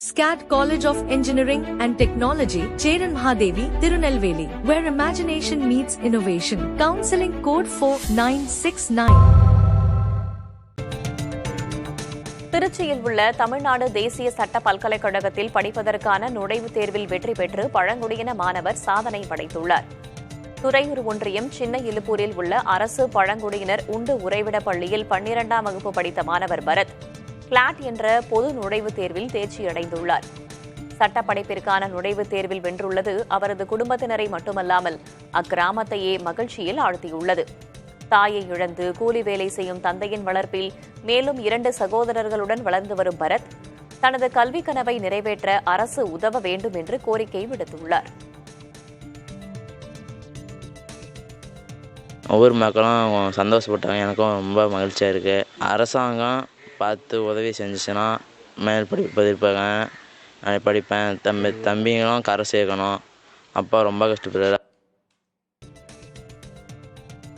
SCAT College of Engineering and Technology, Cheran Mahadevi, Tirunelveli, where imagination meets innovation. Counseling code 4969. திருச்சியில் உள்ள தமிழ்நாடு தேசிய சட்ட பல்கலைக்கழகத்தில் படிப்பதற்கான நுழைவுத் தேர்வில் வெற்றி பெற்று பழங்குடியின மாணவர் சாதனை படைத்துள்ளார். துறையூர் ஒன்றியம் சின்ன இலுப்பூரில் உள்ள அரசு பழங்குடியினர் உண்டு உறைவிட பள்ளியில் 12ஆம் வகுப்பு படித்த மாணவர் பரத் கிளாட் என்ற பொது நுழைவுத் தேர்வில் தேர்ச்சியடைந்துள்ளார். சட்டப்படிப்பிற்கான நுழைவுத் தேர்வில் வென்றுள்ளது அவரது குடும்பத்தினரை மட்டுமல்லாமல் அக்கிராமத்தையே மகிழ்ச்சியில் ஆழ்த்தியுள்ளது. தாயை இழந்து கூலி வேலை செய்யும் தந்தையின் வளர்ப்பில் மேலும் 2 சகோதரர்களுடன் வளர்ந்து வரும் பரத் தனது கல்வி கனவை நிறைவேற்ற அரசு உதவ வேண்டும் என்று கோரிக்கை விடுத்துள்ளார். ஒவ்வொரு மக்களும் சந்தோஷப்பட்டாங்க. எனக்கும் ரொம்ப மகிழ்ச்சியாக இருக்குது. அரசாங்கம் பார்த்து உதவி செஞ்சுச்சுன்னா மேல் படிப்பதற்காக நான் படிப்பேன். தம்பிங்களும் கரை சேர்க்கணும். அப்பா ரொம்ப கஷ்டப்படுறாரு.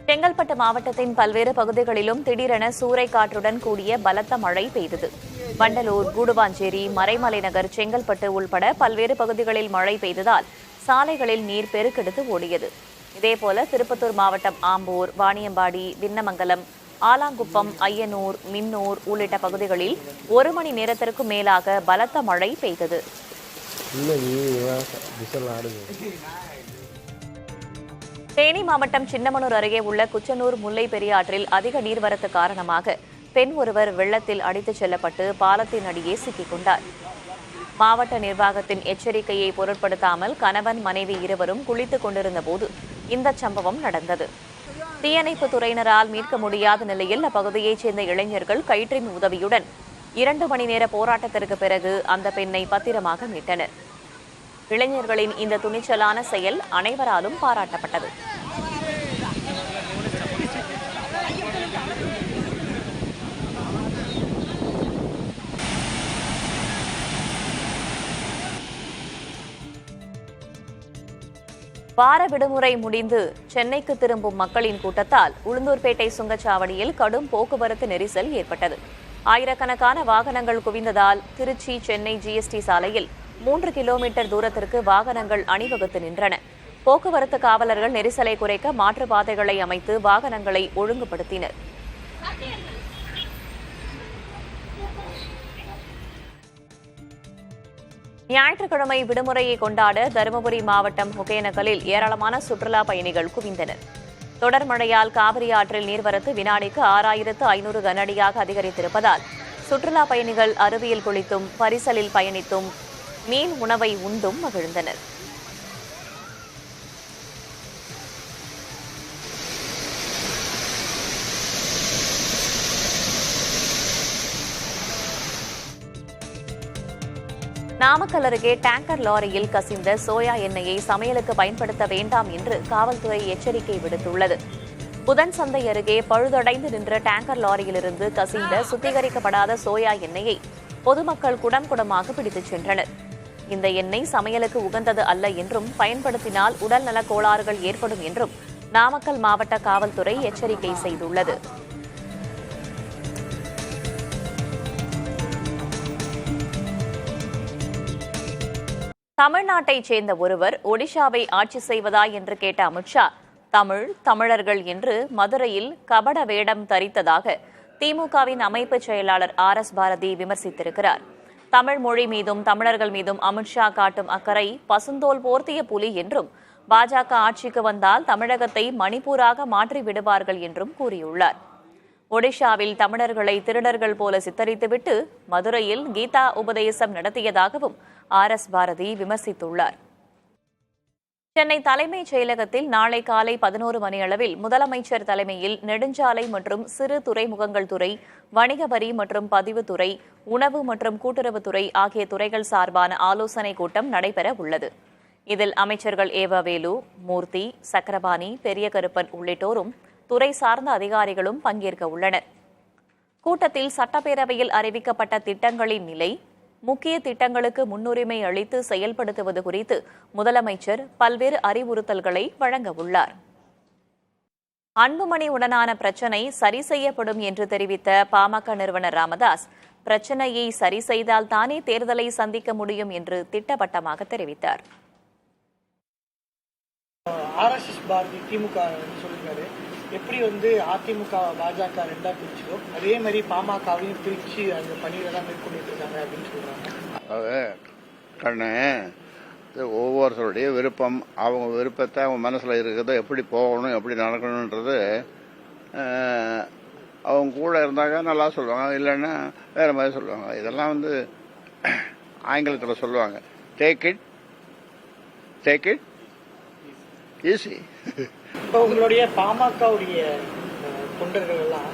செங்கல்பட்டு மாவட்டத்தின் பல்வேறு பகுதிகளிலும் திடீரென சூறைக்காற்றுடன் கூடிய பலத்த மழை பெய்தது. வண்டலூர், கூடுவாஞ்சேரி, மறைமலைநகர், செங்கல்பட்டு உள்பட பல்வேறு பகுதிகளில் மழை பெய்ததால் சாலைகளில் நீர் பெருக்கெடுத்து ஓடியது. இதேபோல திருப்பத்தூர் மாவட்டம் ஆம்பூர், வாணியம்பாடி, விண்ணமங்கலம், ஆலாங்குப்பம், ஐயனூர், மின்னூர் உள்ளிட்ட பகுதிகளில் 1 மணி நேரத்திற்கும் மேலாக பலத்த மழை பெய்தது. தேனி மாவட்டம் சின்னமனூர் அருகே உள்ள குச்சனூர் முல்லை பெரியாற்றில் அதிக நீர்வரத்து காரணமாக பெண் ஒருவர் வெள்ளத்தில் அடித்துச் செல்லப்பட்டு பாலத்தின் அடியே சிக்கிக் கொண்டார். மாவட்ட நிர்வாகத்தின் எச்சரிக்கையை பொருட்படுத்தாமல் கணவன், மனைவி இருவரும் குளித்துக் கொண்டிருந்த போது இந்த சம்பவம் நடந்தது. தீயணைப்பு துறையினரால் மீட்க முடியாத நிலையில் அப்பகுதியைச் சேர்ந்த இளைஞர்கள் கயிற்றின் உதவியுடன் 2 மணி நேர போராட்டத்திற்கு பிறகு அந்த பெண்ணை பத்திரமாக மீட்டனர். இளைஞர்களின் இந்த துணிச்சலான செயல் அனைவராலும் பாராட்டப்பட்டது. வார விடுமுறை முடிந்து சென்னைக்கு திரும்பும் மக்களின் கூட்டத்தால் உளுந்தூர்பேட்டை சுங்கச்சாவடியில் கடும் போக்குவரத்து நெரிசல் ஏற்பட்டது. ஆயிரக்கணக்கான வாகனங்கள் குவிந்ததால் திருச்சி சென்னை ஜிஎஸ்டி சாலையில் 3 கிலோமீட்டர் தூரத்திற்கு வாகனங்கள் அணிவகுத்து நின்றன. போக்குவரத்து காவலர்கள் நெரிசலை குறைக்க மாற்றுப்பாதைகளை அமைத்து வாகனங்களை ஒழுங்குபடுத்தினர். ஞாயிற்றுக்கிழமை விடுமுறையை கொண்டாட தருமபுரி மாவட்டம் ஒகேனக்கலில் ஏராளமான சுற்றுலா பயணிகள் குவிந்தனர். தொடர் மழையால் காவிரி ஆற்றில் நீர்வரத்து வினாடிக்கு 6500 கனஅடியாக அதிகரித்திருப்பதால் சுற்றுலா பயணிகள் அருவியில் குளித்தும் பரிசலில் பயணித்தும் மீன் உணவை உண்டும் மகிழ்ந்தனர். நாமக்கல் அருகே டேங்கர் லாரியில் கசிந்த சோயா எண்ணெயை சமையலுக்கு பயன்படுத்த வேண்டாம் என்று காவல்துறை எச்சரிக்கை விடுத்துள்ளது. புதன் சந்தை அருகே பழுதடைந்து நின்ற டேங்கர் லாரியிலிருந்து கசிந்த சுத்திகரிக்கப்படாத சோயா எண்ணெயை பொதுமக்கள் குடம் குடமாக பிடித்துச் சென்றனர். இந்த எண்ணெய் சமையலுக்கு உகந்தது அல்ல என்றும் பயன்படுத்தினால் உடல்நலக் கோளாறுகள் ஏற்படும் என்றும் நாமக்கல் மாவட்ட காவல்துறை எச்சரிக்கை செய்துள்ளது. தமிழ்நாட்டைச் சேர்ந்த ஒருவர் ஒடிஷாவை ஆட்சி செய்வதா என்று கேட்ட அமித்ஷா, தமிழர்கள் என்று மதுரையில் கபட வேடம் தரித்ததாக திமுகவின் அமைப்பு செயலாளர் RS பாரதி விமர்சித்திருக்கிறார். தமிழ் மொழி மீதும் தமிழர்கள் மீதும் அமித்ஷா காட்டும் அக்கறை பசுந்தோல் போர்த்திய புலி என்றும், பாஜக ஆட்சிக்கு வந்தால் தமிழகத்தை மணிப்பூராக மாற்றி விடுவார்கள் என்றும் கூறியுள்ளார். ஒடிஷாவில் தமிழர்களை திருடர்கள் போல சித்தரித்துவிட்டு மதுரையில் கீதா உபதேசம் நடத்தியதாகவும் RS பாரதி விமர்சித்துள்ளார். சென்னை தலைமைச் செயலகத்தில் நாளை காலை 11 மணியளவில் முதலமைச்சர் தலைமையில் நெடுஞ்சாலை மற்றும் சிறு துறைமுகங்கள் துறை, வணிக வரி மற்றும் பதிவுத்துறை, உணவு மற்றும் கூட்டுறவுத்துறை ஆகிய துறைகள் சார்பான ஆலோசனைக் கூட்டம் நடைபெற உள்ளது. இதில் அமைச்சர்கள் வேலு, மூர்த்தி, சக்கரபாணி, பெரிய கருப்பன் உள்ளிட்டோரும் துறை சார்ந்த அதிகாரிகளும் பங்கேற்க உள்ளனர். கூட்டத்தில் சட்டப்பேரவையில் அறிவிக்கப்பட்ட திட்டங்களின் நிலை, முக்கிய திட்டங்களுக்கு முன்னுரிமை அளித்து செயல்படுத்துவது குறித்து முதலமைச்சர் பல்வேறு அறிவுறுத்தல்களை வழங்க உள்ளார். அன்புமணி உடனான பிரச்சினை சரி செய்யப்படும் என்று தெரிவித்த பாமக நிறுவனர் ராமதாஸ், பிரச்சனையை சரி செய்தால் தானே தேர்தலை சந்திக்க முடியும் என்று திட்டவட்டமாக தெரிவித்தார். ஆர்எஸ்எஸ் பாரதி திமுக சொல்லிருக்காரு, எப்படி அதிமுக பாஜக ரெண்டா பிரிச்சதோ அதே மாதிரி பாமகவையும் பிரிச்சு அந்த பணியெல்லாம் மேற்கொண்டு இருக்காங்க அப்படின்னு சொல்றாங்க. ஒவ்வொருத்தருடைய விருப்பம், அவங்க விருப்பத்தை அவங்க மனசில் இருக்கிறத எப்படி போகணும் எப்படி நடக்கணுன்றது அவங்க கூட இருந்தாங்க நல்லா சொல்லுவாங்க, இல்லைன்னா வேறு மாதிரி சொல்லுவாங்க. இதெல்லாம் ஆங்கிலத்தில் சொல்லுவாங்க, டேக் இட் ஈஸி. இப்போ உங்களுடைய பாமகவுடைய தொண்டர்கள் எல்லாம்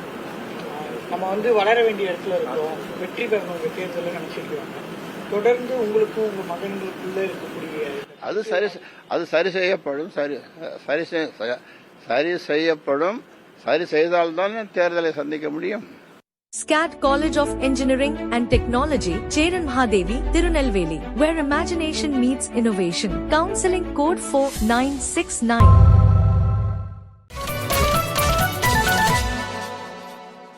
நம்ம வளர வேண்டிய இடத்துல இருக்கோம், வெற்றி பெறணும் தேர்தலில் நினைச்சிருக்காங்க. தொடர்ந்து உங்களுக்கும் உங்க மகன்களுக்குள்ள இருக்கக்கூடிய அது சரி செய்யப்படும், சரி செய்தால்தான் தேர்தலை சந்திக்க முடியும். SCAT College of Engineering and Technology, Cheran Mahadevi, Tirunelveli, where imagination meets innovation. Counseling code 4969.